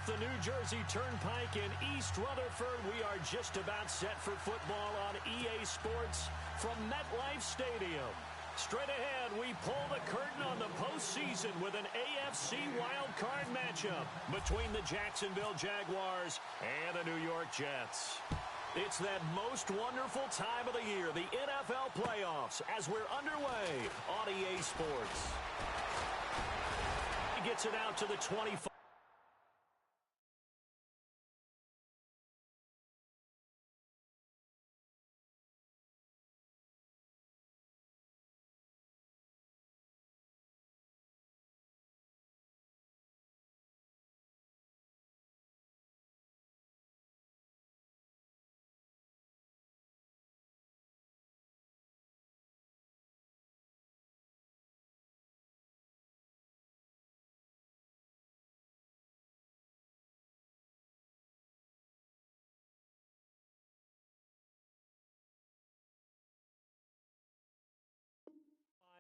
the New Jersey Turnpike in East Rutherford. We are just about set for football on EA Sports from MetLife Stadium. Straight ahead, we pull the curtain on the postseason with an AFC wildcard matchup between the Jacksonville Jaguars and the New York Jets. It's that most wonderful time of the year, the NFL playoffs, as we're underway on EA Sports. He gets it out to the 25.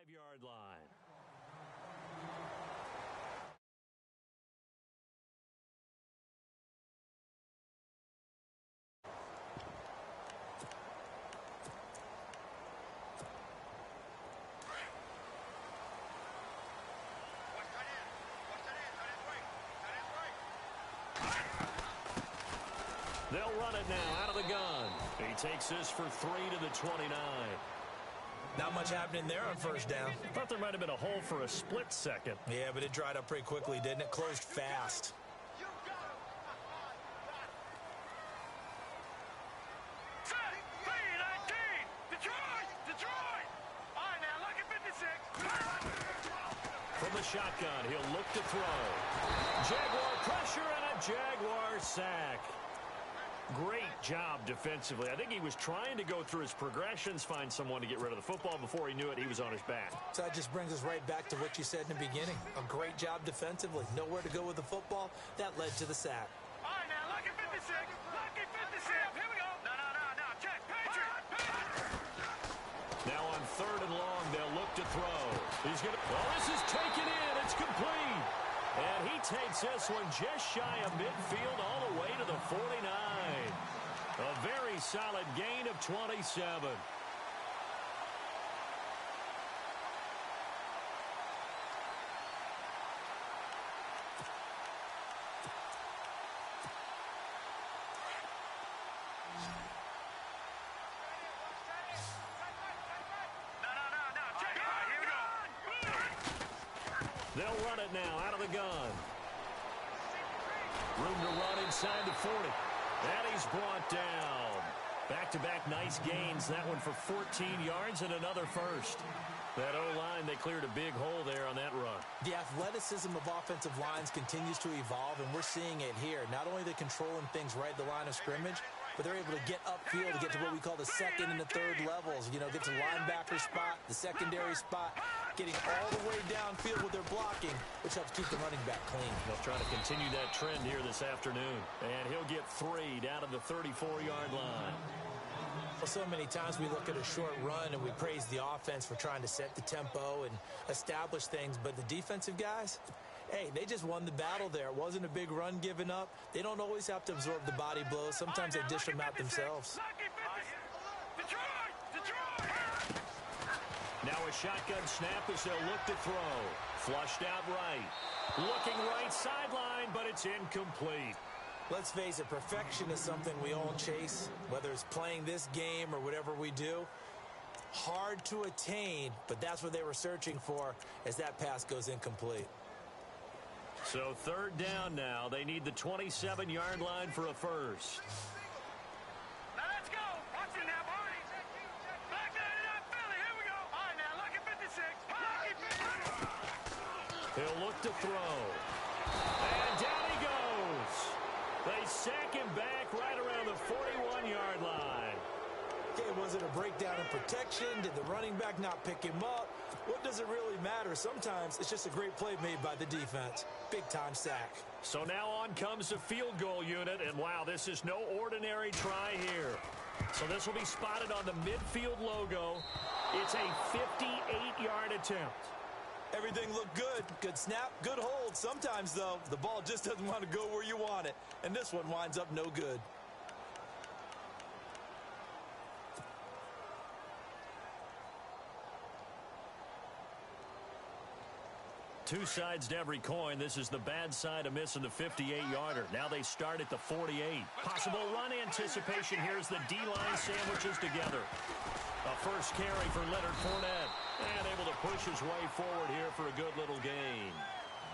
Yard line. They'll run it now out of the gun. He takes this for 3 to the 29. Not much happening there on first down. Thought there might have been a hole for a split second. Yeah, but it dried up pretty quickly, didn't it? Closed fast. From the shotgun, he'll look to throw. Jaguar pressure and a Jaguar sack. Great job defensively. I think he was trying to go through his progressions, find someone to get rid of the football. Before he knew it, he was on his back. So that just brings us right back to what you said in the beginning. A great job defensively. Nowhere to go with the football. That led to the sack. All right, now, lucky 56. Lucky 56. Here we go. No. Check. Patriot. Now on 3rd and long, they'll look to throw. He's going to... Oh, this is taken in. It's complete. And he takes this one just shy of midfield all the way to the 49. A very solid gain of 27. They'll run it now out of the gun. Room to run inside the 40. And he's brought down. Back-to-back nice gains. That one for 14 yards and another first. That O-line, they cleared a big hole there on that run. The athleticism of offensive lines continues to evolve, and we're seeing it here. Not only are they controlling things right at the line of scrimmage, but they're able to get upfield to get to what we call the second and the third levels. You know, get to the linebacker spot, the secondary spot, getting all the way downfield with their blocking, which helps keep the running back clean. They'll try to continue that trend here this afternoon. And he'll get 3 down to the 34-yard line. Well, so many times we look at a short run and we praise the offense for trying to set the tempo and establish things, but the defensive guys, hey, they just won the battle there. It wasn't a big run given up. They don't always have to absorb the body blows. Sometimes they dish them out themselves. Now a shotgun snap as they'll look to throw. Flushed out right. Looking right sideline, but it's incomplete. Let's face it, perfection is something we all chase, whether it's playing this game or whatever we do. Hard to attain, but that's what they were searching for as that pass goes incomplete. So 3rd down now. They need the 27-yard line for a first. Now let's go. Watch it now, boys. Back it up, Philly. Here we go. All right, now, lucky 56. He'll look to throw. And down he goes. They sack him back right around the 41-yard line. Okay, was it a breakdown in protection? Did the running back not pick him up? What does it really matter? Sometimes it's just a great play made by the defense. Big-time sack. So now on comes the field goal unit, and wow, this is no ordinary try here. So this will be spotted on the midfield logo. It's a 58-yard attempt. Everything looked good. Good snap, good hold. Sometimes, though, the ball just doesn't want to go where you want it. And this one winds up no good. Two sides to every coin. This is the bad side of missing the 58-yarder. Now they start at the 48. Possible run anticipation here as the D-line sandwiches together. A first carry for Leonard Fournette. And able to push his way forward here for a good little gain.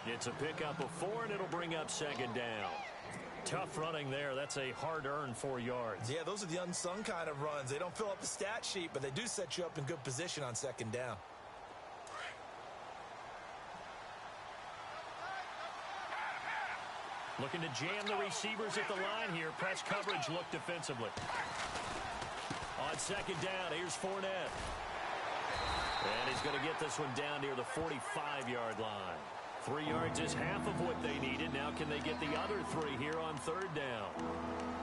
It's a pickup of 4, and it'll bring up second down. Tough running there. That's a hard-earned 4 yards. Yeah, those are the unsung kind of runs. They don't fill up the stat sheet, but they do set you up in good position on second down. Looking to jam the receivers at the line here. Press coverage look defensively. On second down, here's Fournette. And he's going to get this one down near the 45-yard line. 3 yards is half of what they needed. Now can they get the other 3 here on third down?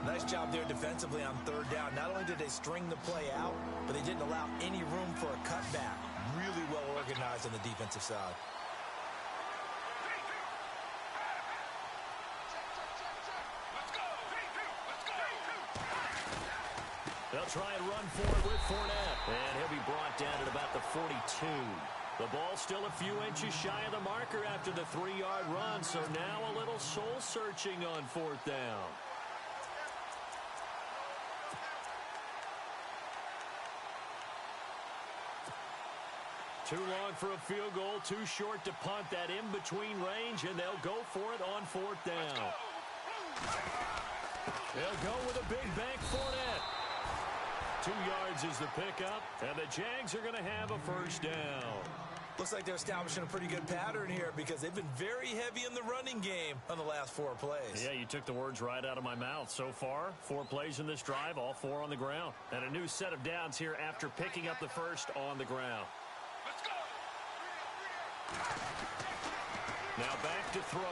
Nice job there defensively on third down. Not only did they string the play out, but they didn't allow any room for a cutback. Really well organized on the defensive side. They'll try and run forward with Fournette. And he'll be brought down at about the 42. The ball still a few inches shy of the marker after the 3-yard run. So now a little soul-searching on fourth down. Too long for a field goal. Too short to punt. That in-between range. And they'll go for it on fourth down. They'll go with a big bank Fournette. 2 yards is the pickup, and the Jags are going to have a first down. Looks like they're establishing a pretty good pattern here because they've been very heavy in the running game on the last 4 plays. Yeah, you took the words right out of my mouth. So far, 4 plays in this drive, all 4 on the ground. And a new set of downs here after picking up the first on the ground. Let's go. Now back to throw.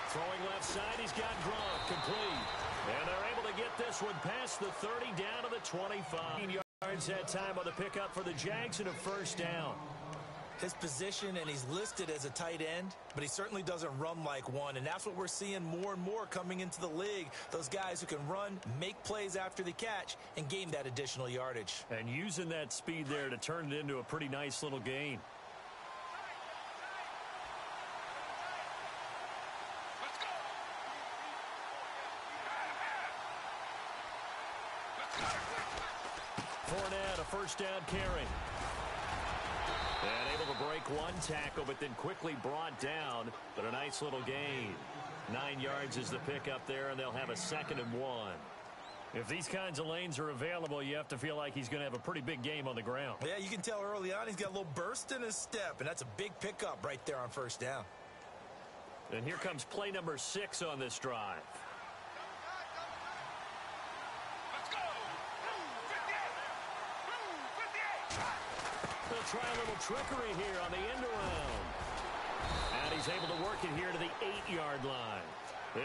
Throwing left side, he's got Gronk, complete. And they're able to get this one past the 30 down to the 25 yards that time on the pickup for the Jags and a first down. His position, and he's listed as a tight end, but he certainly doesn't run like one, and that's what we're seeing more and more coming into the league. Those guys who can run, make plays after the catch, and gain that additional yardage. And using that speed there to turn it into a pretty nice little gain. Fournette, a first down carry. And able to break one tackle, but then quickly brought down. But a nice little gain. 9 yards is the pickup there, and they'll have a 2nd and 1. If these kinds of lanes are available, you have to feel like he's going to have a pretty big game on the ground. Yeah, you can tell early on he's got a little burst in his step, and that's a big pickup right there on first down. And here comes play number 6 on this drive. They'll try a little trickery here on the end around. And he's able to work it here to the 8-yard line.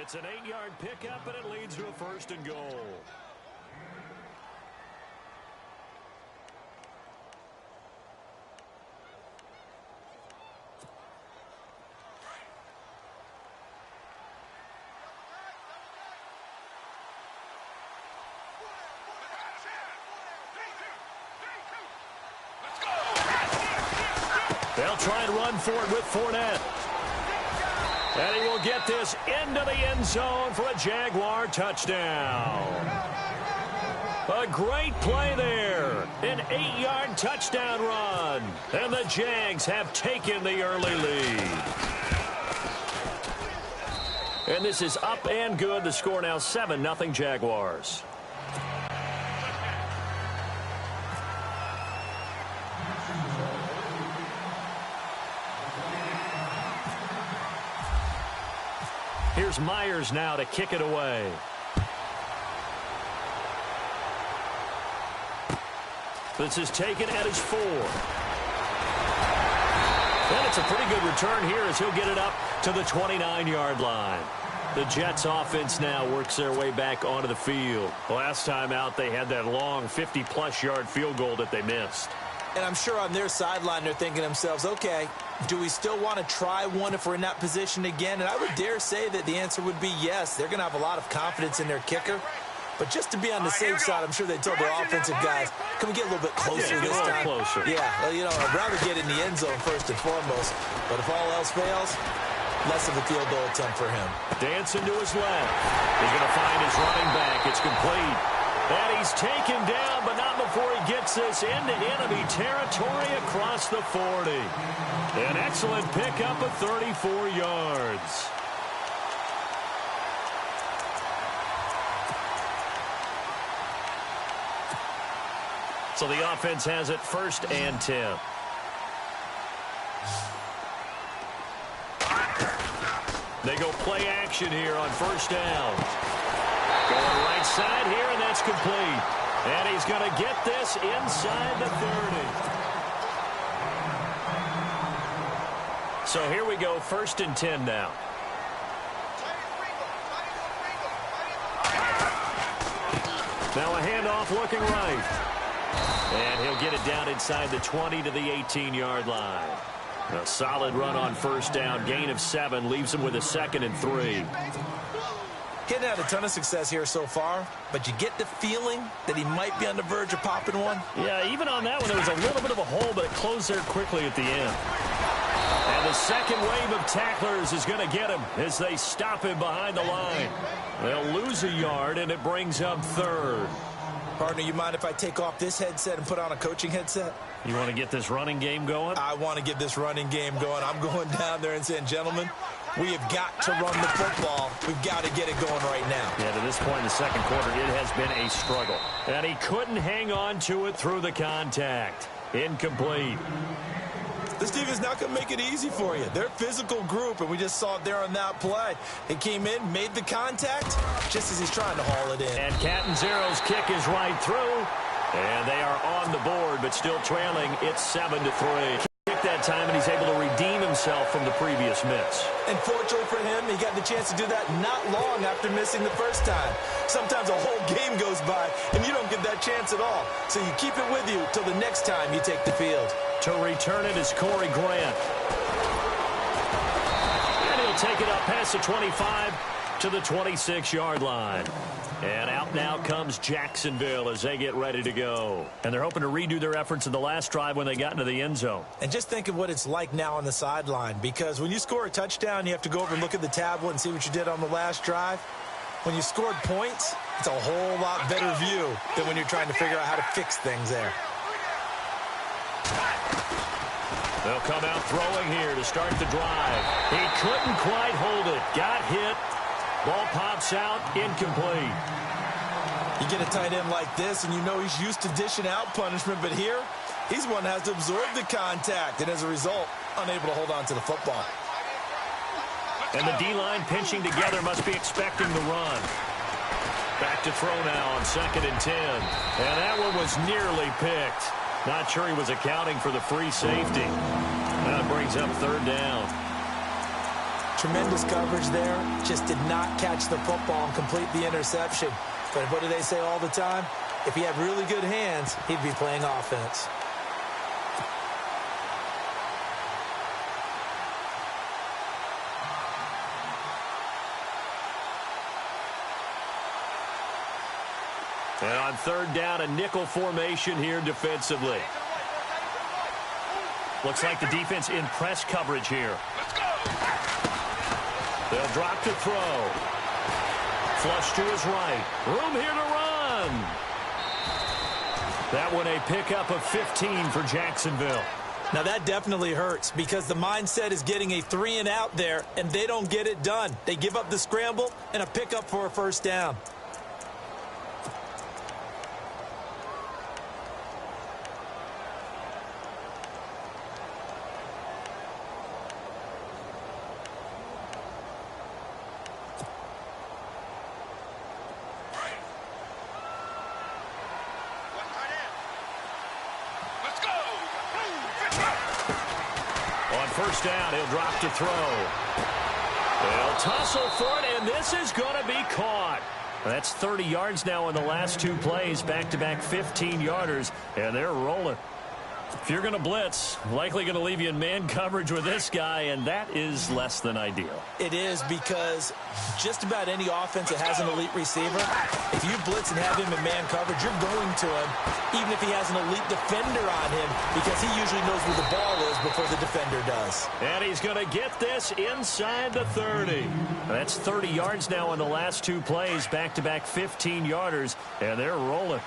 It's an 8-yard pickup, and it leads to a first and goal. They'll try and run forward with Fournette. And he will get this into the end zone for a Jaguar touchdown. A great play there. An 8-yard touchdown run. And the Jags have taken the early lead. And this is up and good. The score now 7-0 Jaguars. Here's Myers now to kick it away. This is taken at his 4. And it's a pretty good return here as he'll get it up to the 29-yard line. The Jets offense now works their way back onto the field. Last time out, they had that long 50-plus yard field goal that they missed. And I'm sure on their sideline they're thinking to themselves, okay, do we still want to try one if we're in that position again? And I would dare say that the answer would be yes. They're going to have a lot of confidence in their kicker. But just to be on the safe side, I'm sure they told their offensive guys, can we get a little bit closer this time? Closer. Yeah, well, you know, I'd rather get in the end zone first and foremost. But if all else fails, less of a field goal attempt for him. Dancing to his left. He's going to find his running back. It's complete. And he's taken down, but not before he gets this into enemy territory across the 40. An excellent pickup of 34 yards. So the offense has it 1st and 10. They go play action here on 1st down. Going right side here, and that's complete. And he's going to get this inside the 30. So here we go, 1st and 10 now. Now a handoff looking right. And he'll get it down inside the 20 to the 18-yard line. A solid run on 1st down. Gain of 7 leaves him with a 2nd and 3. He hadn't had a ton of success here so far, but you get the feeling that he might be on the verge of popping one. Yeah, even on that one, there was a little bit of a hole, but it closed there quickly at the end. And the second wave of tacklers is going to get him as they stop him behind the line. They'll lose a yard, and it brings up 3rd. Partner, you mind if I take off this headset and put on a coaching headset? You want to get this running game going? I want to get this running game going. I'm going down there and saying, gentlemen, we have got to run the football. We've got to get it going right now. Yeah, to this point in the second quarter, it has been a struggle. And he couldn't hang on to it through the contact. Incomplete. This team is not going to make it easy for you. They're a physical group, and we just saw it there on that play. He came in, made the contact, just as he's trying to haul it in. And Catanzaro's kick is right through. And they are on the board, but still trailing. It's 7-3. Kick that time, and he's able to redeem himself from the previous miss. And fortunately for him, he got the chance to do that not long after missing the first time. Sometimes a whole game goes by, and you don't get that chance at all. So you keep it with you till the next time you take the field. To return it is Corey Grant. And he'll take it up past the 25 to the 26-yard line. And out now comes Jacksonville as they get ready to go. And they're hoping to redo their efforts in the last drive when they got into the end zone. And just think of what it's like now on the sideline, because when you score a touchdown, you have to go over and look at the tablet and see what you did on the last drive. When you scored points, it's a whole lot better view than when you're trying to figure out how to fix things there. They'll come out throwing here to start the drive. He couldn't quite hold it. Got hit. Ball pops out, incomplete. You get a tight end like this, and you know he's used to dishing out punishment, but here, he's one that has to absorb the contact, and as a result, unable to hold on to the football. And the D-line pinching together must be expecting the run. Back to throw now on 2nd and 10. And that one was nearly picked. Not sure he was accounting for the free safety. That brings up 3rd down. Tremendous coverage there. Just did not catch the football and complete the interception. But what do they say all the time? If he had really good hands, he'd be playing offense. And on 3rd down, a nickel formation here defensively. Looks like the defense in press coverage here. They'll drop to throw. Flush to his right. Room here to run. That one a pickup of 15 for Jacksonville. Now that definitely hurts because the mindset is getting a 3-and-out there, and they don't get it done. They give up the scramble and a pickup for a 1st down. On 1st down, he'll drop to throw. They'll tussle for it, and this is going to be caught. That's 30 yards now in the last 2 plays, back-to-back 15-yarders, and they're rolling. If you're going to blitz, likely going to leave you in man coverage with this guy, and that is less than ideal. It is, because just about any offense that has an elite receiver, if you blitz and have him in man coverage, you're going to him, even if he has an elite defender on him, because he usually knows where the ball is before the defender does. And he's going to get this inside the 30. That's 30 yards now in the last two plays, back-to-back 15-yarders, and they're rolling.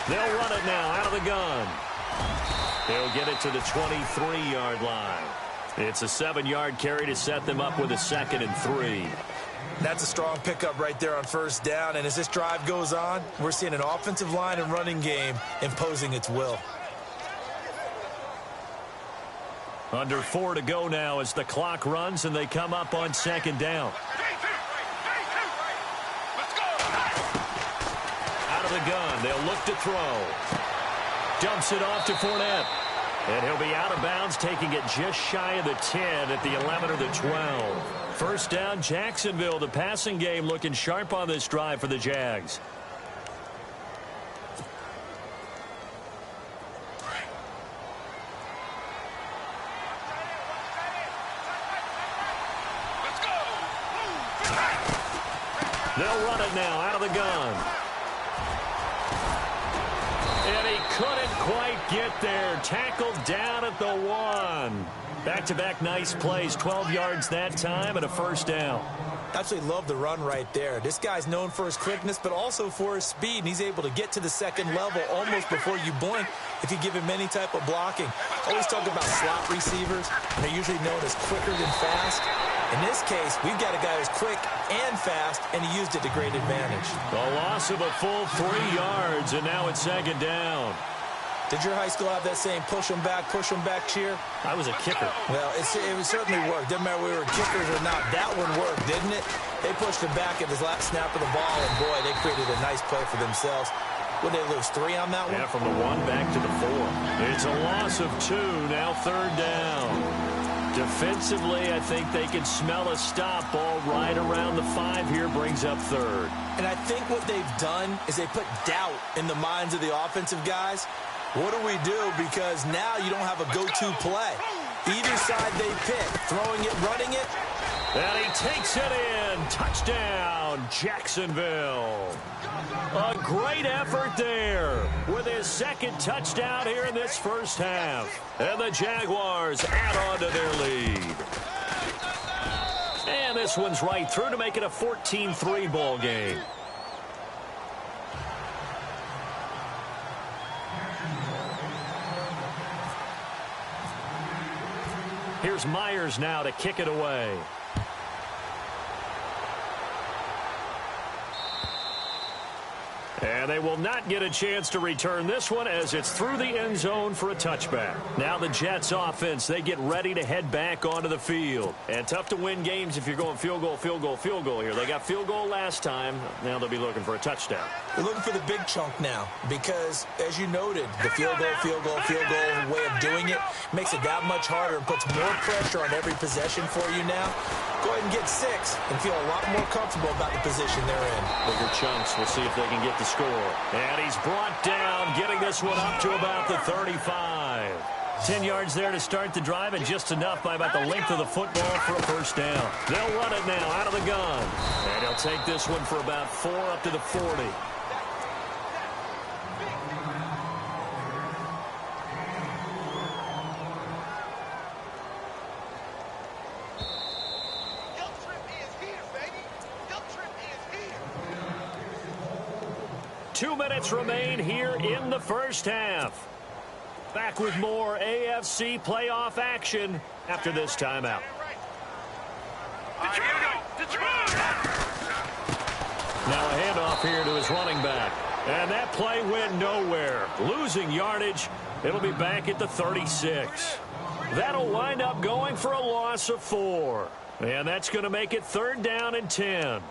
They'll run it now out of the gun. He'll get it to the 23-yard line. It's a 7-yard carry to set them up with a 2nd and 3. That's a strong pickup right there on first down. And as this drive goes on, we're seeing an offensive line and running game imposing its will. Under 4 to go now as the clock runs and they come up on 2nd down. The gun. They'll look to throw. Dumps it off to Fournette. And he'll be out of bounds, taking it just shy of the 10 at the 11 or the 12. First down, Jacksonville. The passing game looking sharp on this drive for the Jags. They'll run it now out of the gun. And he couldn't quite get there. Tackled down at the 1. Back-to-back nice plays. 12 yards that time and a first down. Absolutely love the run right there. This guy's known for his quickness, but also for his speed. And he's able to get to the second level almost before you blink if you give him any type of blocking. Always talk about slot receivers, and they're usually known as quicker than fast. In this case, we've got a guy who's quick and fast, and he used it to great advantage. A loss of a full 3 yards, and now it's 2nd down. Did your high school have that same push them back cheer? I was a kicker. Well, it certainly worked. Didn't matter whether we were kickers or not. That one worked, didn't it? They pushed him back at his last snap of the ball, and boy, they created a nice play for themselves. Would they lose 3 on that one? Yeah, from the 1 back to the 4. It's a loss of 2, now 3rd down. Defensively, I think they can smell a stop. Ball right around the 5 here, brings up 3rd. And I think what they've done is they put doubt in the minds of the offensive guys. What do we do? Because now you don't have a go-to play. Either side they pick, throwing it, running it. And he takes it in. Touchdown, Jacksonville. A great effort there with his 2nd touchdown here in this first half. And the Jaguars add on to their lead. And this one's right through to make it a 14-3 ball game. Here's Myers now to kick it away. And they will not get a chance to return this one as it's through the end zone for a touchback. Now the Jets offense, they get ready to head back onto the field. And tough to win games if you're going field goal, field goal, field goal here. They got field goal last time. Now they'll be looking for a touchdown. They're looking for the big chunk now because, as you noted, the field goal way of doing it makes it that much harder and puts more pressure on every possession for you now. Go ahead and get 6 and feel a lot more comfortable about the position they're in. Bigger chunks. We'll see if they can get the score. And he's brought down, getting this one up to about the 35. 10 yards there to start the drive, and just enough by about the length of the football for a first down. They'll run it now out of the gun. And he'll take this one for about 4 up to the 40. Two minutes remain here in the first half. Back with more AFC playoff action after this timeout. Now a handoff here to his running back. And that play went nowhere. Losing yardage. It'll be back at the 36. That'll wind up going for a loss of 4. And that's going to make it 3rd down and 10.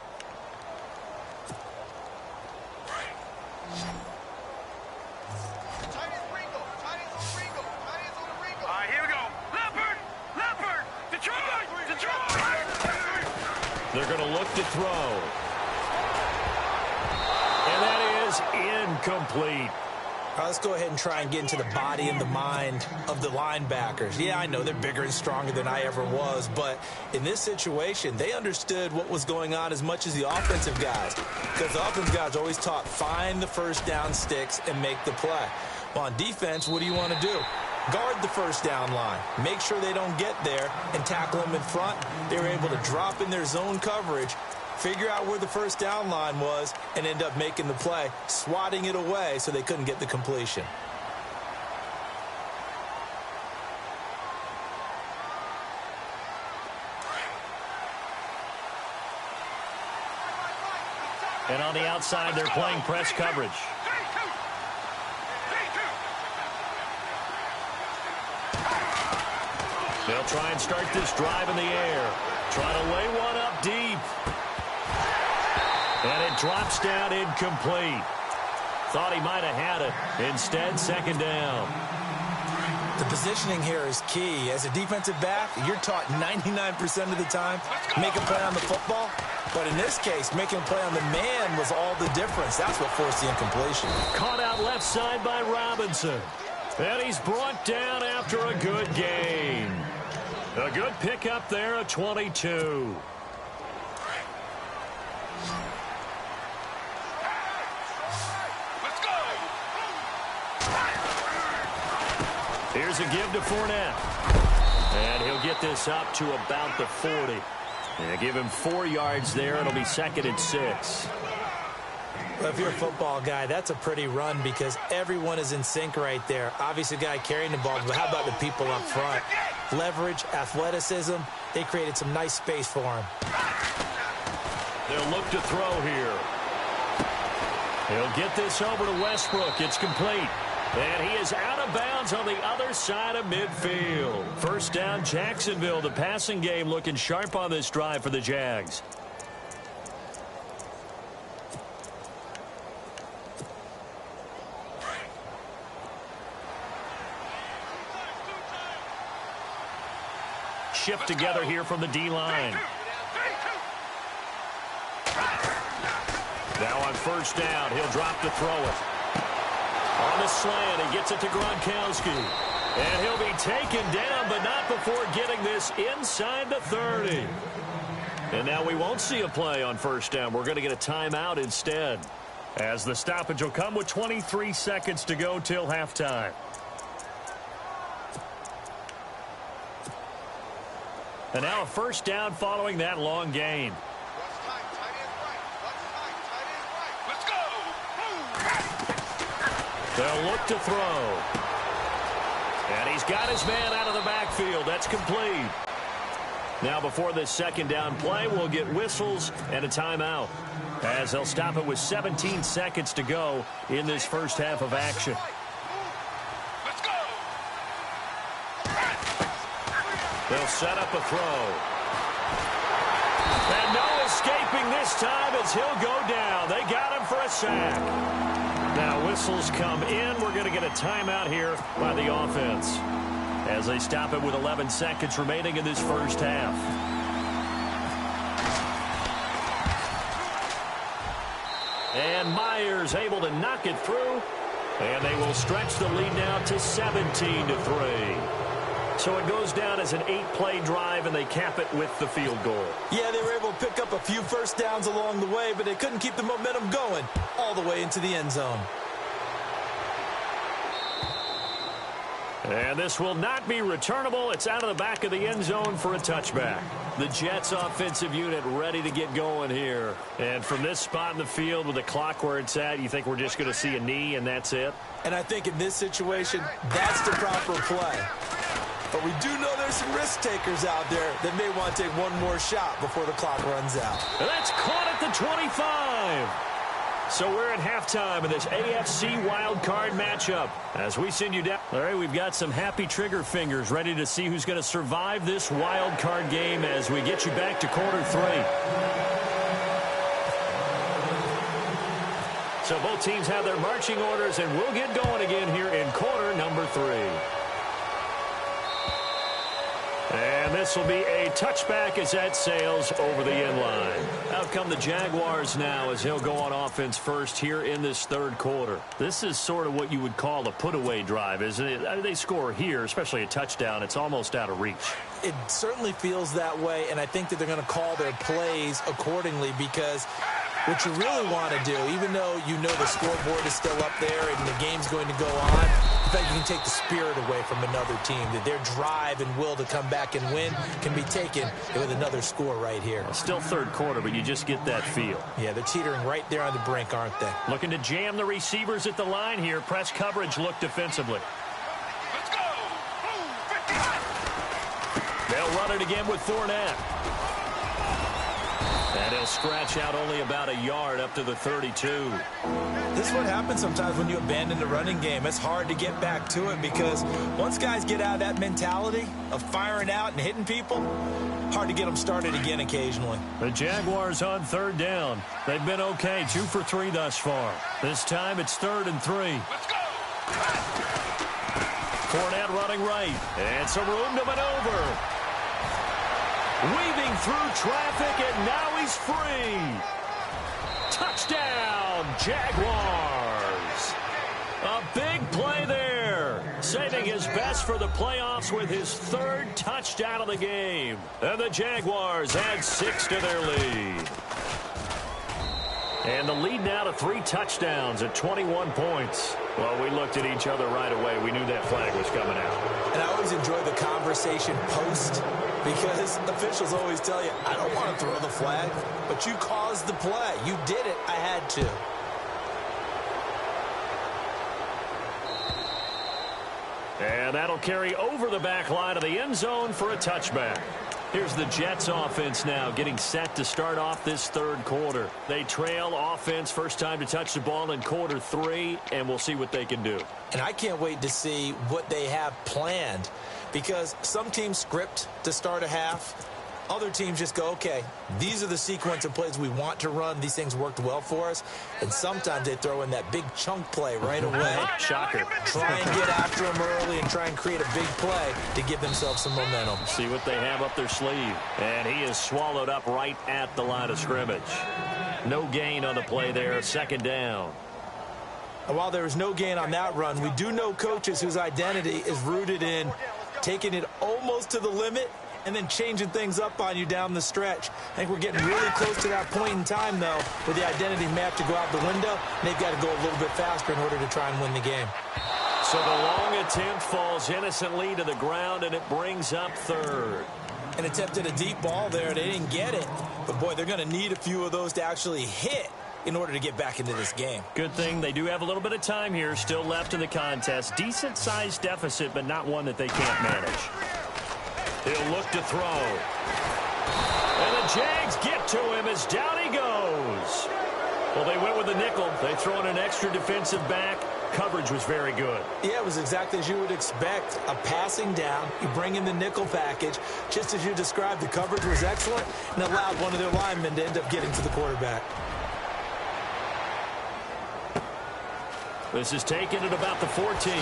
They're going to look to throw. And that is incomplete. All right, let's go ahead and try and get into the body and the mind of the linebackers. Yeah, I know they're bigger and stronger than I ever was, but in this situation, they understood what was going on as much as the offensive guys, because the offensive guys always taught find the first down sticks and make the play. Well, on defense, what do you want to do? Guard the first down line. Make sure they don't get there and tackle them in front. They were able to drop in their zone coverage, figure out where the first down line was, and end up making the play, swatting it away so they couldn't get the completion. And on the outside, they're playing press coverage. They'll try and start this drive in the air. Try to lay one up deep. And it drops down incomplete. Thought he might have had it. Instead, second down. The positioning here is key. As a defensive back, you're taught 99% of the time, make a play on the football. But in this case, making a play on the man was all the difference. That's what forced the incompletion. Caught out left side by Robinson. And he's brought down after a good gain. A good pickup there at 22. Here's a give to Fournette. And he'll get this up to about the 40. And give him 4 yards there. It'll be 2nd and 6. Well, if you're a football guy, that's a pretty run because everyone is in sync right there. Obviously, the guy carrying the ball, but how about the people up front? Leverage, athleticism, they created some nice space for him. They'll look to throw here. He'll get this over to Westbrook. It's complete. And he is out of bounds on the other side of midfield. First down, Jacksonville. The passing game looking sharp on this drive for the Jags. Shift together here from the D-line. Now on first down, he'll drop to throw it. On the slant, he gets it to Gronkowski. And he'll be taken down, but not before getting this inside the 30. And now we won't see a play on first down. We're going to get a timeout instead, as the stoppage will come with 23 seconds to go till halftime. And now a first down following that long gain. They'll look to throw. And he's got his man out of the backfield. That's complete. Now before this second down play, we'll get whistles and a timeout, as they'll stop it with 17 seconds to go in this first half of action. They'll set up a throw. And no escaping this time as he'll go down. They got him for a sack. Now whistles come in. We're going to get a timeout here by the offense, as they stop it with 11 seconds remaining in this first half. And Myers able to knock it through. And they will stretch the lead now to 17-3. So it goes down as an 8-play drive, and they cap it with the field goal. Yeah, they were able to pick up a few first downs along the way, but they couldn't keep the momentum going all the way into the end zone. And this will not be returnable. It's out of the back of the end zone for a touchback. The Jets offensive unit ready to get going here. And from this spot in the field with the clock where it's at, you think we're just going to see a knee and that's it? And I think in this situation, that's the proper play. But we do know there's some risk takers out there that may want to take one more shot before the clock runs out. And that's caught at the 25. So we're at halftime in this AFC wild card matchup. As we send you down. All right, we've got some happy trigger fingers ready to see who's going to survive this wild card game as we get you back to quarter 3. So both teams have their marching orders, and we'll get going again here in quarter number 3. And this will be a touchback as that sails over the end line. Out come the Jaguars now as they'll go on offense first here in this third quarter. This is sort of what you would call a put-away drive, isn't it? They score here, especially a touchdown. It's almost out of reach. It certainly feels that way, and I think that they're going to call their plays accordingly because what you really want to do, even though you know the scoreboard is still up there and the game's going to go on, in fact, you can take the spirit away from another team, that their drive and will to come back and win can be taken with another score right here. Still third quarter, but you just get that feel. Yeah, they're teetering right there on the brink, aren't they? Looking to jam the receivers at the line here. Press coverage look defensively. Let's go. Ooh, 50. They'll run it again with Fournette. And he'll scratch out only about a yard up to the 32. This is what happens sometimes when you abandon the running game. It's hard to get back to it because once guys get out of that mentality of firing out and hitting people, hard to get them started again occasionally. The Jaguars on third down. They've been okay, 2 for 3 thus far. This time it's 3rd and 3. Let's go. Fournette running right. And some room to maneuver. Weaving through traffic, and now he's free. Touchdown, Jaguars. A big play there. Saving his best for the playoffs with his 3rd touchdown of the game. And the Jaguars add 6 to their lead. And the lead now to 3 touchdowns at 21 points. Well, we looked at each other right away. We knew that flag was coming out. And I always enjoy the conversation post because officials always tell you, I don't want to throw the flag, but you caused the play. You did it. I had to. And that'll carry over the back line of the end zone for a touchback. Here's the Jets offense now getting set to start off this third quarter. They trail offense first time to touch the ball in quarter 3, and we'll see what they can do. And I can't wait to see what they have planned because some teams script to start a half. Other teams just go, okay, these are the sequence of plays we want to run. These things worked well for us. And sometimes they throw in that big chunk play right away. Shocker. Try and get after them early and try and create a big play to give themselves some momentum. See what they have up their sleeve. And he is swallowed up right at the line of scrimmage. No gain on the play there. 2nd down. And while there is no gain on that run, we do know coaches whose identity is rooted in taking it almost to the limit and then changing things up on you down the stretch. I think we're getting really close to that point in time, though, where the identity map to go out the window, and they've got to go a little bit faster in order to try and win the game. So the long attempt falls innocently to the ground, and it brings up 3rd. And attempted a deep ball there. They didn't get it. But, boy, they're going to need a few of those to actually hit in order to get back into this game. Good thing they do have a little bit of time here still left in the contest. Decent-sized deficit, but not one that they can't manage. He'll look to throw. And the Jags get to him as down he goes. Well, they went with the nickel. They throw in an extra defensive back. Coverage was very good. Yeah, it was exactly as you would expect. A passing down. You bring in the nickel package. Just as you described, the coverage was excellent and allowed one of their linemen to end up getting to the quarterback. This is taken at about the 14.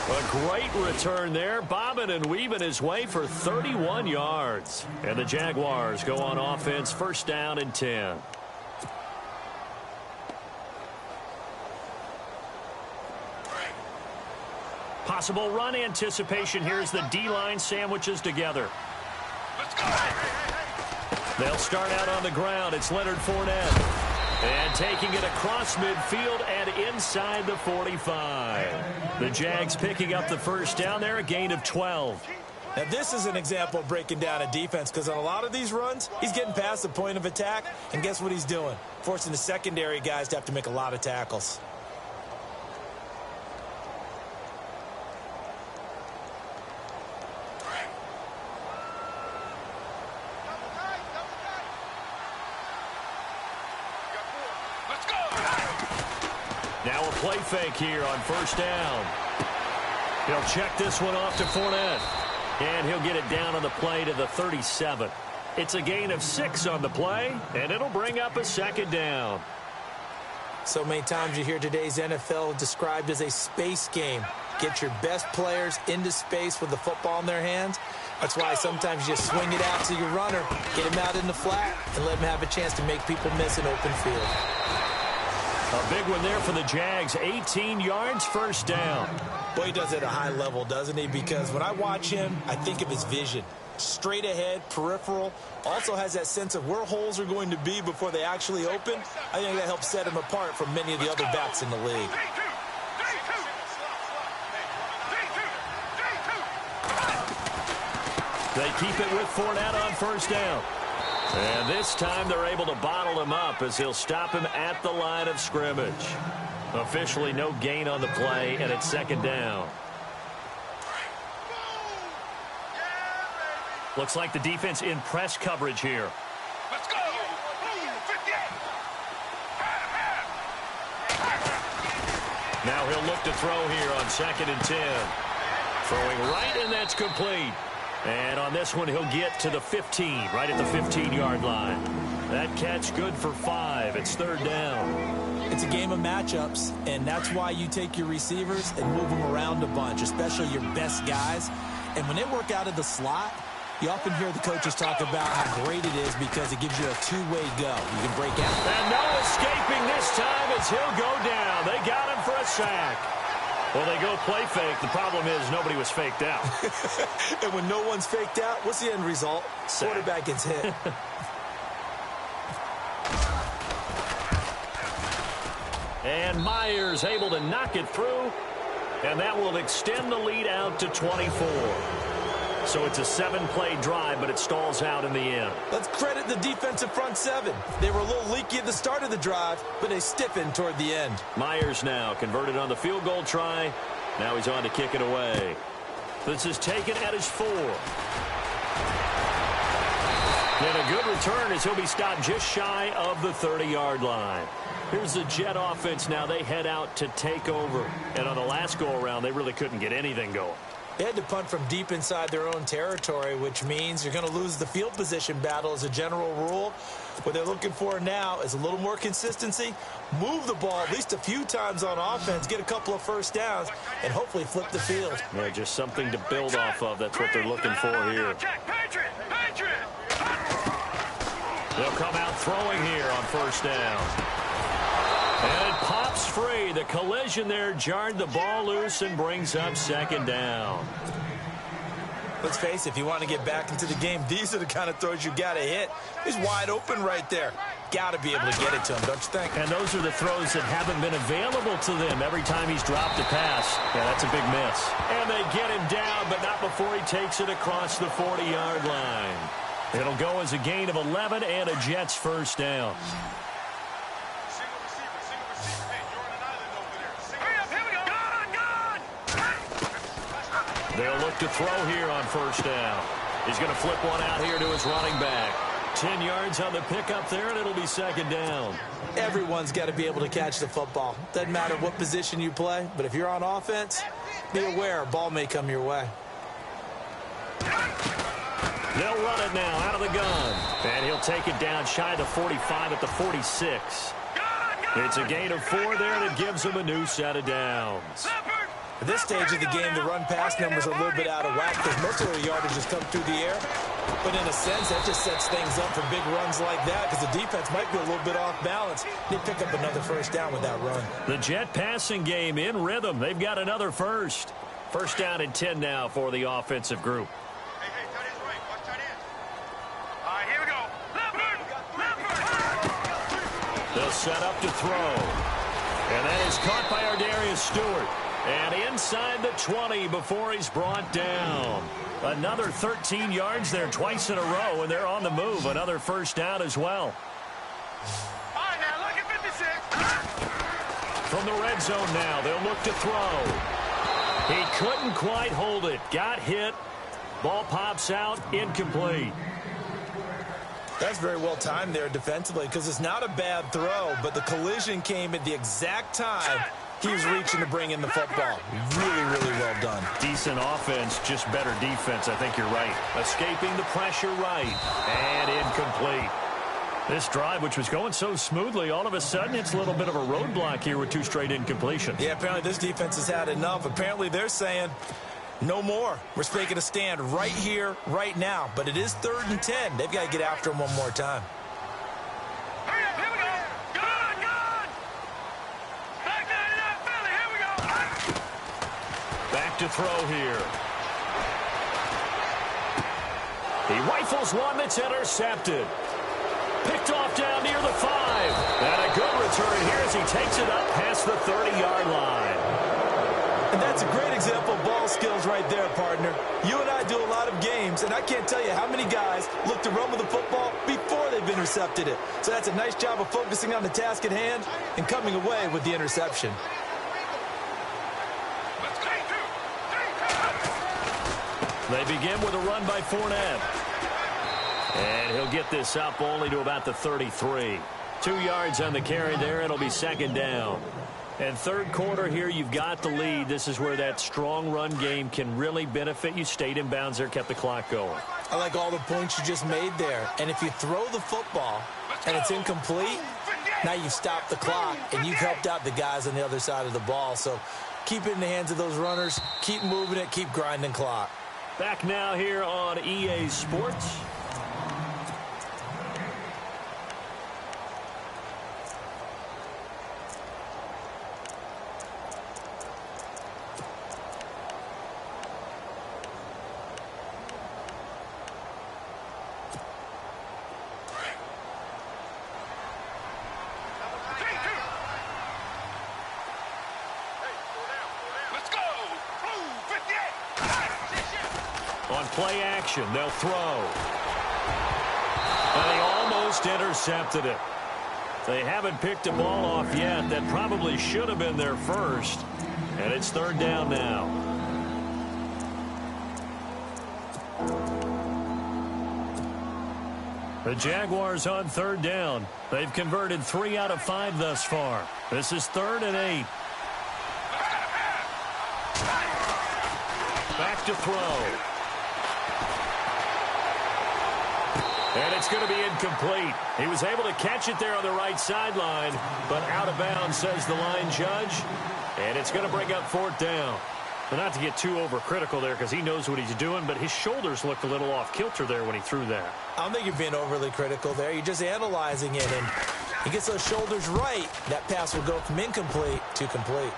A great return there, bobbing and weaving his way for 31 yards. And the Jaguars go on offense, 1st down and 10. Possible run anticipation here as the D-line sandwiches together. Let's go. They'll start out on the ground. It's Leonard Fournette. And taking it across midfield and inside the 45. The Jags picking up the 1st down there, a gain of 12. Now, this is an example of breaking down a defense because on a lot of these runs, he's getting past the point of attack, and guess what he's doing? Forcing the secondary guys to have to make a lot of tackles. Now a play fake here on 1st down. He'll check this one off to Fournette. And he'll get it down on the play to the 37. It's a gain of 6 on the play, and it'll bring up a 2nd down. So many times you hear today's NFL described as a space game. Get your best players into space with the football in their hands. That's why sometimes you just swing it out to your runner, get him out in the flat, and let him have a chance to make people miss an open field. A big one there for the Jags. 18 yards, first down. Boy, he does it at a high level, doesn't he? Because when I watch him, I think of his vision. Straight ahead, peripheral. Also has that sense of where holes are going to be before they actually open. I think that helps set him apart from many of the other backs in the league. They keep it with Fournette on first down. And this time they're able to bottle him up as he'll stop him at the line of scrimmage. Officially no gain on the play, and it's second down. Looks like the defense in press coverage here. Let's go. 58. Now he'll look to throw here on 2nd and 10. Throwing right, and that's complete. And on this one, he'll get to the 15, right at the 15-yard line. That catch good for 5. It's third down. It's a game of matchups, and that's why you take your receivers and move them around a bunch, especially your best guys. And when they work out of the slot, you often hear the coaches talk about how great it is because it gives you a two-way go. You can break out. And no escaping this time as he'll go down. They got him for a sack. Well, they go play fake. The problem is nobody was faked out. And when no one's faked out, what's the end result? Sack. Quarterback gets hit. And Myers able to knock it through. And that will extend the lead out to 24. So it's a 7-play drive, but it stalls out in the end. Let's credit the defensive front seven. They were a little leaky at the start of the drive, but they stiffened toward the end. Myers now converted on the field goal try. Now he's on to kick it away. This is taken at his 4. And a good return as he'll be stopped just shy of the 30-yard line. Here's the Jet offense now. They head out to take over. And on the last go-around, they really couldn't get anything going. They had to punt from deep inside their own territory, which means you're going to lose the field position battle as a general rule. What they're looking for now is a little more consistency, move the ball at least a few times on offense, get a couple of first downs, and hopefully flip the field. Yeah, just something to build off of. That's what they're looking for here. They'll come out throwing here on first down. And it pops free. The collision there jarred the ball loose and brings up second down. Let's face it, if you want to get back into the game, these are the kind of throws you got to hit. He's wide open right there. Got to be able to get it to him, don't you think? And those are the throws that haven't been available to them every time he's dropped a pass. Yeah, that's a big miss. And they get him down, but not before he takes it across the 40-yard line. It'll go as a gain of 11 and a Jets first down. They'll look to throw here on first down. He's going to flip one out here to his running back. 10 yards on the pickup there, and it'll be second down. Everyone's got to be able to catch the football. Doesn't matter what position you play, but if you're on offense, be aware a ball may come your way. They'll run it now out of the gun. And he'll take it down shy of the 45 at the 46. It's a gain of 4 there that gives him a new set of downs. At this stage of the game, the run-pass numbers are a little bit out of whack because most of their yardage has come through the air. But in a sense, that just sets things up for big runs like that because the defense might be a little bit off balance. They pick up another first down with that run. The Jet passing game in rhythm. They've got another first. First down and 10 now for the offensive group. Hey, tight end's right. Watch tight end. All right, here we go. Left. They'll set up to throw. And that is caught by Ardarius Stewart. And inside the 20 before he's brought down. Another 13 yards there twice in a row, and they're on the move. Another first down as well. All right, now look at 56. From the red zone now, they'll look to throw. He couldn't quite hold it. Got hit. Ball pops out. Incomplete. That's very well timed there defensively because it's not a bad throw, but the collision came at the exact time he was reaching to bring in the football. Really, really well done. Decent offense, just better defense. I think you're right. Escaping the pressure right. And incomplete. This drive, which was going so smoothly, all of a sudden it's a little bit of a roadblock here with 2 straight incompletions. Yeah, apparently this defense has had enough. Apparently they're saying no more. We're making a stand right here, right now. But it is 3rd and 10. They've got to get after him one more time. Hurry up, here we go. Good, good. Back there to that Philly, here we go. Back to throw here. He rifles one that's intercepted. Picked off down near the 5. And a good return here as he takes it up past the 30-yard line. And that's a great example of ball skills right there, partner. You and I do a lot of games, and I can't tell you how many guys look to run with the football before they've intercepted it. So that's a nice job of focusing on the task at hand and coming away with the interception. They begin with a run by Fournette. And he'll get this up only to about the 33. 2 yards on the carry there. It'll be 2nd down. And 3rd quarter here, you've got the lead. This is where that strong run game can really benefit you. Stayed in bounds there, kept the clock going. I like all the points you just made there. And if you throw the football and it's incomplete, now you've stopped the clock and you've helped out the guys on the other side of the ball. So keep it in the hands of those runners. Keep moving it. Keep grinding clock. Back now here on EA Sports. On play action, they'll throw. And he almost intercepted it. They haven't picked a ball off yet. That probably should have been their first. And it's 3rd down now. The Jaguars on 3rd down. They've converted 3 out of 5 thus far. This is 3rd and 8. Back to throw. And it's going to be incomplete. He was able to catch it there on the right sideline, but out of bounds, says the line judge. And it's going to bring up 4th down. But not to get too overcritical there because he knows what he's doing, but his shoulders looked a little off kilter there when he threw that. I don't think you're being overly critical there. You're just analyzing it, and he gets those shoulders right. That pass will go from incomplete to complete.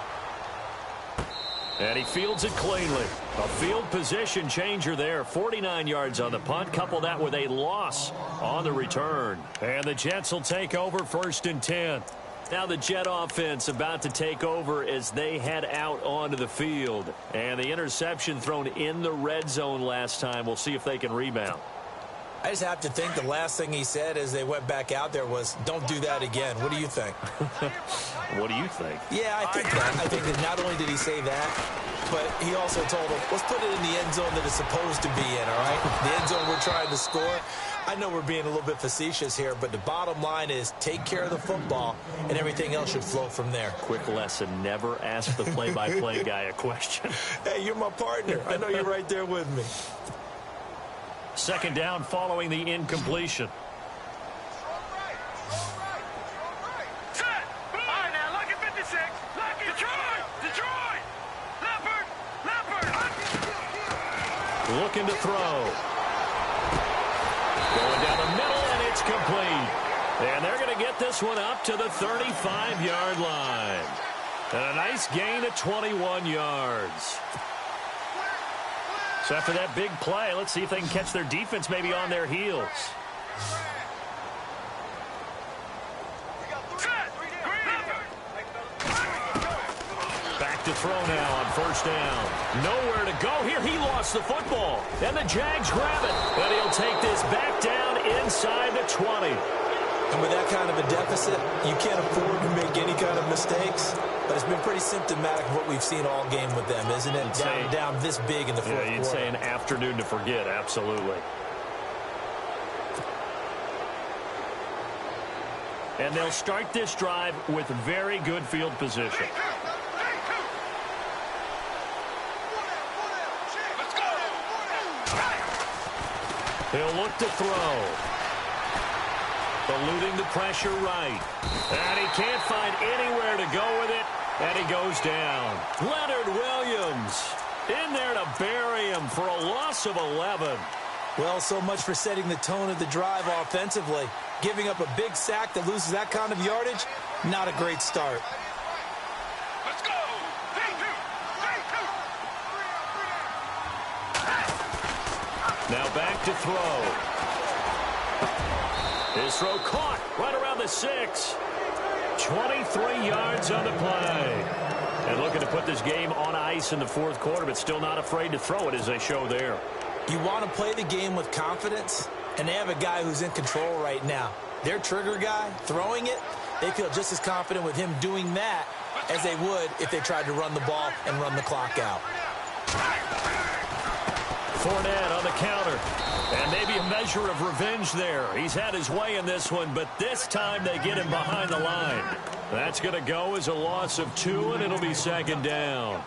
And he fields it cleanly. A field position changer there. 49 yards on the punt. Couple that with a loss on the return. And the Jets will take over 1st and 10. Now the Jet offense about to take over as they head out onto the field. And the interception thrown in the red zone last time. We'll see if they can rebound. I just have to think the last thing he said as they went back out there was, don't do that again. What do you think? What do you think? Yeah, I think that. I think that not only did he say that, but he also told them, let's put it in the end zone that it's supposed to be in, all right? The end zone we're trying to score. I know we're being a little bit facetious here, but the bottom line is take care of the football, and everything else should flow from there. Quick lesson, never ask the play-by-play guy a question. Hey, you're my partner. I know you're right there with me. 2nd down following the incompletion. Set. All right, now, look at 56. Look at Detroit. Leopard. Looking to throw. Going down the middle, and it's complete. And they're going to get this one up to the 35-yard line. And a nice gain of 21 yards. So after that big play, let's see if they can catch their defense maybe on their heels. Back to throw now on 1st down. Nowhere to go here. He lost the football. And the Jags grab it. And he'll take this back down inside the 20. And with that kind of a deficit, you can't afford to make any kind of mistakes. But it's been pretty symptomatic of what we've seen all game with them, isn't it? Down this big in the fourth quarter. Yeah, you'd say an afternoon to forget, absolutely. And they'll start this drive with very good field position. He'll look to throw. eluding the pressure right. And he can't find anywhere to go with it, and he goes down. Leonard Williams in there to bury him for a loss of 11. Well, so much for setting the tone of the drive offensively. Giving up a big sack that loses that kind of yardage, not a great start. Let's go. 3-2. Now back to throw. His throw caught right around the 6. 23 yards on the play. And looking to put this game on ice in the fourth quarter, but still not afraid to throw it as they show there. You want to play the game with confidence, and they have a guy who's in control right now. Their trigger guy, throwing it, they feel just as confident with him doing that as they would if they tried to run the ball and run the clock out. Fournette on the counter. And maybe a measure of revenge there. He's had his way in this one, but this time they get him behind the line. That's going to go as a loss of 2, and it'll be second down.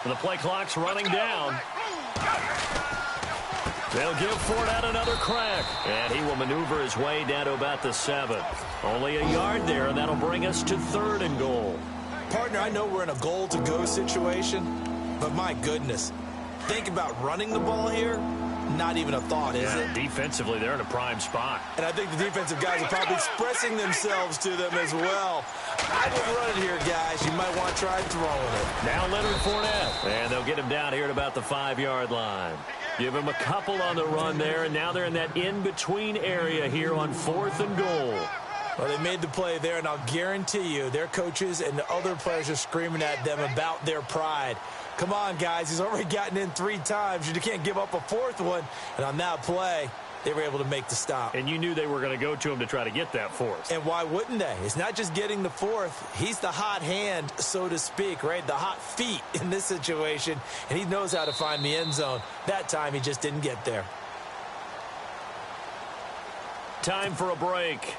The play clock's running down. They'll give Fournette another crack, and he will maneuver his way down to about the 7. Only a yard there, and that'll bring us to 3rd and goal. Partner, I know we're in a goal-to-go situation, but my goodness, think about running the ball here. Not even a thought, is it? Defensively, they're in a prime spot. And I think the defensive guys are probably expressing themselves to them as well. I would run it here, guys. You might want to try throwing it. Now Leonard Fournette, and they'll get him down here at about the 5-yard line. Give him a couple on the run there, and now they're in that in-between area here on 4th and goal. Well, they made the play there, and I'll guarantee you their coaches and the other players are screaming at them about their pride. Come on, guys. He's already gotten in 3 times. You can't give up a 4th one. And on that play, they were able to make the stop. And you knew they were going to go to him to try to get that 4th. And why wouldn't they? It's not just getting the 4th. He's the hot hand, so to speak, right? The hot feet in this situation. And he knows how to find the end zone. That time, he just didn't get there. Time for a break.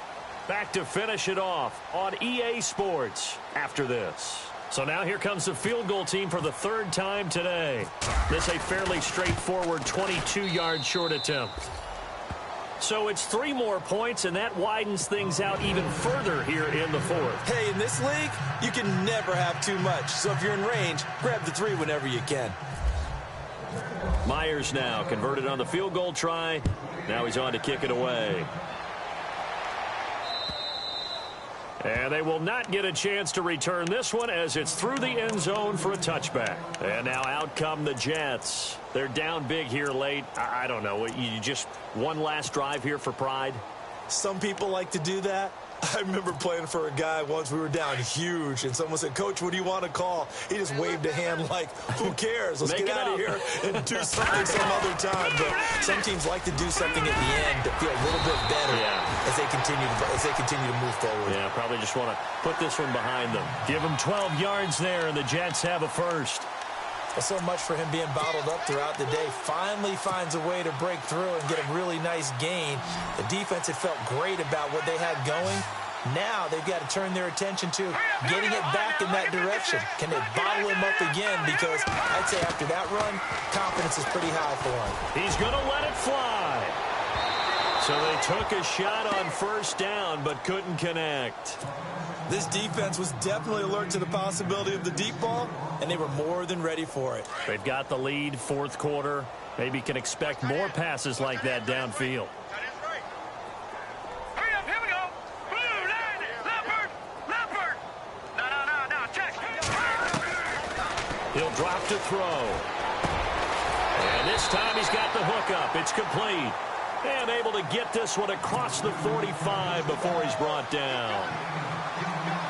Back to finish it off on EA Sports after this. So now here comes the field goal team for the 3rd time today. This a fairly straightforward 22-yard short attempt. So it's 3 more points, and that widens things out even further here in the 4th. Hey, in this league, you can never have too much. So if you're in range, grab the 3 whenever you can. Myers now converted on the field goal try. Now he's on to kick it away. And they will not get a chance to return this one as it's through the end zone for a touchback. And now out come the Jets. They're down big here late. I don't know. You just one last drive here for pride? Some people like to do that. I remember playing for a guy once. We were down huge, and someone said, "Coach, what do you want to call?" He just waved a hand like, who cares? Let's get out of here and do something some other time. But some teams like to do something at the end to feel a little bit better as they continue to move forward. Yeah, probably just want to put this one behind them. Give them 12 yards there, and the Jets have a first. Well, so much for him being bottled up throughout the day. Finally finds a way to break through and get a really nice gain. The defense had felt great about what they had going. Now they've got to turn their attention to getting it back in that direction. Can they bottle him up again? Because I'd say after that run, confidence is pretty high for him. He's going to let it fly. So they took a shot on 1st down but couldn't connect. This defense was definitely alert to the possibility of the deep ball, and they were more than ready for it. They've got the lead, 4th quarter. Maybe can expect more passes like that downfield. Hurry up, here we go. Blue line, Leopard. No, check. He'll drop to throw. And this time he's got the hook up. It's complete. And able to get this one across the 45 before he's brought down.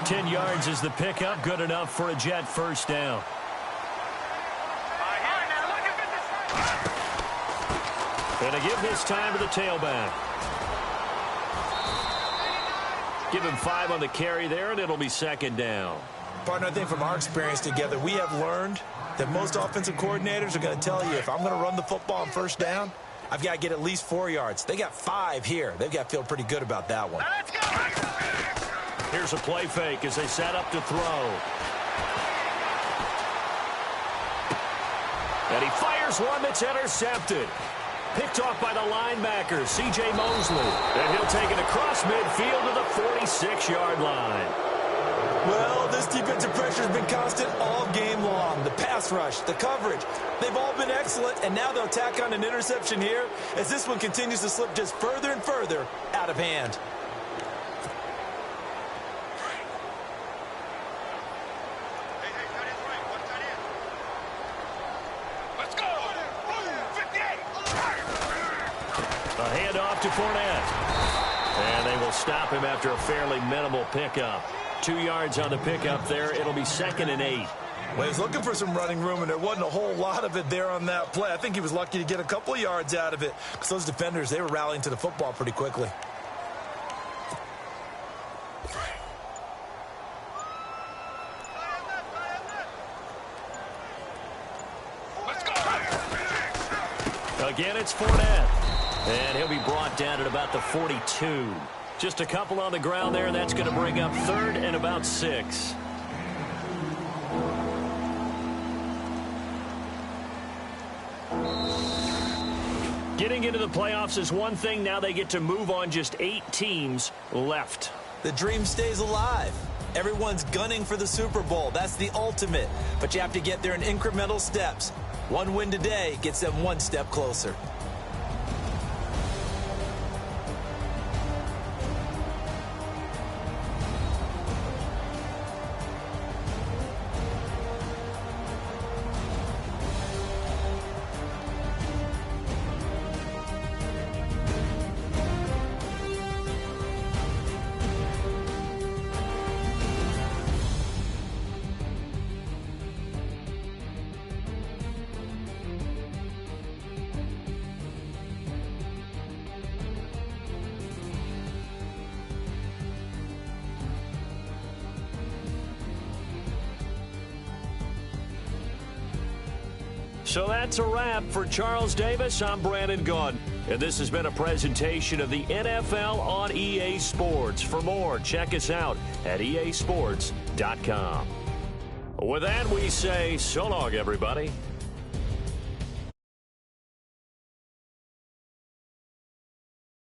10 yards is the pickup. Good enough for a Jet 1st down. Going to give this time to the tailback. Give him 5 on the carry there, and it'll be 2nd down. Partner, I think from our experience together, we have learned that most offensive coordinators are going to tell you, if I'm going to run the football on 1st down, I've got to get at least 4 yards. They got 5 here. They've got to feel pretty good about that one. Let's go. Here's a play fake as they set up to throw. And he fires one that's intercepted. Picked off by the linebacker, C.J. Mosley. And he'll take it across midfield to the 46-yard line. Well, this defensive pressure has been constant all game long. The pass rush, the coverage, they've all been excellent, and now they'll tack on an interception here as this one continues to slip just further and further out of hand. A handoff to Fournette. And they will stop him after a fairly minimal pickup. 2 yards on the pickup there. It'll be 2nd and 8. Well, he was looking for some running room, and there wasn't a whole lot of it there on that play. I think he was lucky to get a couple of yards out of it because those defenders, they were rallying to the football pretty quickly. Again, it's Fournette. And he'll be brought down at about the 42. Just a couple on the ground there, and that's going to bring up 3rd and about 6. Getting into the playoffs is one thing. Now they get to move on. Just 8 teams left. The dream stays alive. Everyone's gunning for the Super Bowl. That's the ultimate. But you have to get there in incremental steps. One win today gets them one step closer. So that's a wrap for Charles Davis. I'm Brandon Gaudin, and this has been a presentation of the NFL on EA Sports. For more, check us out at easports.com. With that, we say so long, everybody.